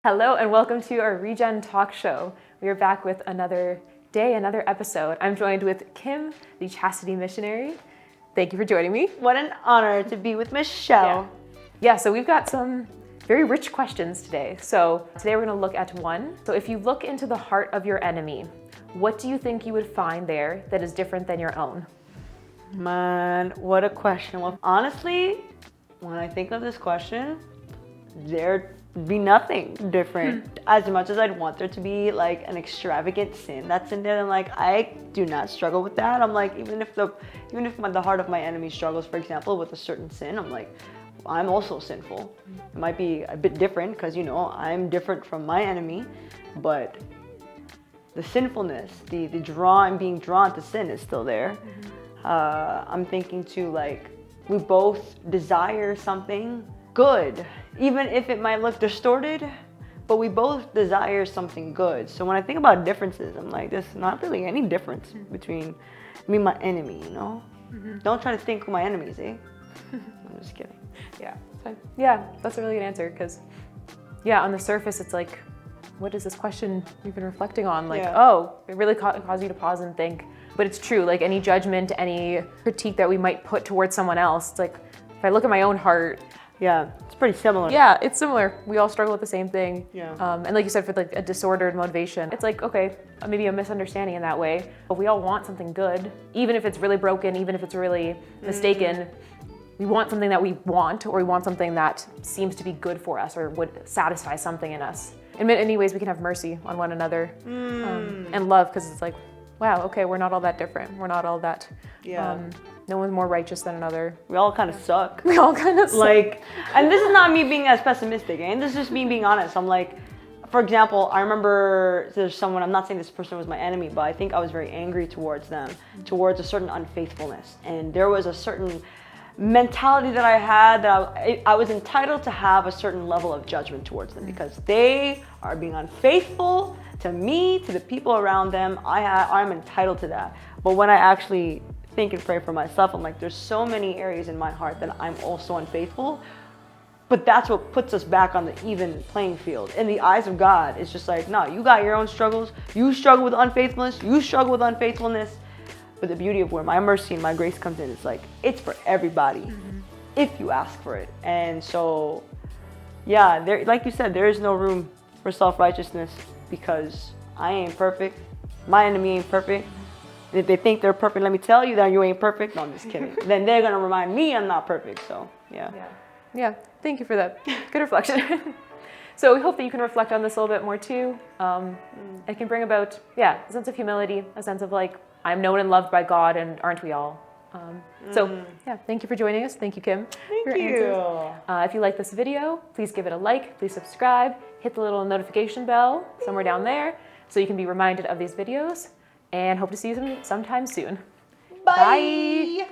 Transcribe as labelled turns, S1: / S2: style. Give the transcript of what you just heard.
S1: Hello and welcome to our Regen Talk Show. We are back with another day, another episode. I'm joined with Kim, the Chastity missionary. Thank you for joining me.
S2: What an honor to be with Michelle.
S1: Yeah, so we've got some very rich questions today. So today we're going to look at one. So if you look into the heart of your enemy, what do you think you would find there that is different than your own?
S2: Man, what a question. Well, honestly, when I think of this question, there'd be nothing different. As much as I'd want there to be like an extravagant sin that's in there, and like I do not struggle with that. I'm like, even if the heart of my enemy struggles, for example, with a certain sin, I'm like, I'm also sinful. It might be a bit different because, you know, I'm different from my enemy, but the sinfulness, the being drawn to sin is still there. I'm thinking too, like, we both desire something good, even if it might look distorted, but we both desire something good. So when I think about differences, I'm like, there's not really any difference between me and my enemy, you know? Don't try to think who my enemy is, eh? I'm just kidding.
S1: Yeah, fine. Yeah, that's a really good answer because, yeah, on the surface, it's like, what is this question you've been reflecting on? Like, oh, it really caused you to pause and think. But it's true, like any judgment, any critique that we might put towards someone else, it's like, if I look at my own heart,
S2: yeah, it's pretty similar.
S1: Yeah, it's similar. We all struggle with the same thing.
S2: Yeah.
S1: And like you said, for like a disordered motivation, it's like, okay, maybe a misunderstanding in that way, but we all want something good. Even if it's really broken, even if it's really mistaken, we want something that we want, or we want something that seems to be good for us or would satisfy something in us. In many ways, we can have mercy on one another and love, because it's like, wow, okay, we're not all that different. We're not all that, no one's more righteous than another.
S2: We all kind of suck.
S1: We all kind of suck.
S2: Like, and this is not me being as pessimistic, and this is just me being honest. I'm like, for example, I remember there's someone, I'm not saying this person was my enemy, but I think I was very angry towards them, towards a certain unfaithfulness. And there was a certain mentality that I had that I was entitled to have a certain level of judgment towards them because they are being unfaithful to me, to the people around them. I'm entitled to that. But when I actually think and pray for myself, I'm like, there's so many areas in my heart that I'm also unfaithful. But that's what puts us back on the even playing field. In the eyes of God, it's just like, no, you got your own struggles. You struggle with unfaithfulness. You struggle with unfaithfulness. But the beauty of where my mercy and my grace comes in, it's like, it's for everybody if you ask for it. And so, yeah, there, like you said, there is no room for self-righteousness because I ain't perfect. My enemy ain't perfect. If they think they're perfect, let me tell you that you ain't perfect. No, I'm just kidding. Then they're going to remind me I'm not perfect. So, yeah.
S1: Yeah, thank you for that. Good reflection. So we hope that you can reflect on this a little bit more too. It can bring about, a sense of humility, a sense of like, I'm known and loved by God, and aren't we all? So, thank you for joining us. Thank you, Kim.
S2: Thank you.
S1: If you like this video, please give it a like, please subscribe, hit the little notification bell somewhere down there so you can be reminded of these videos, and hope to see you sometime soon.
S2: Bye.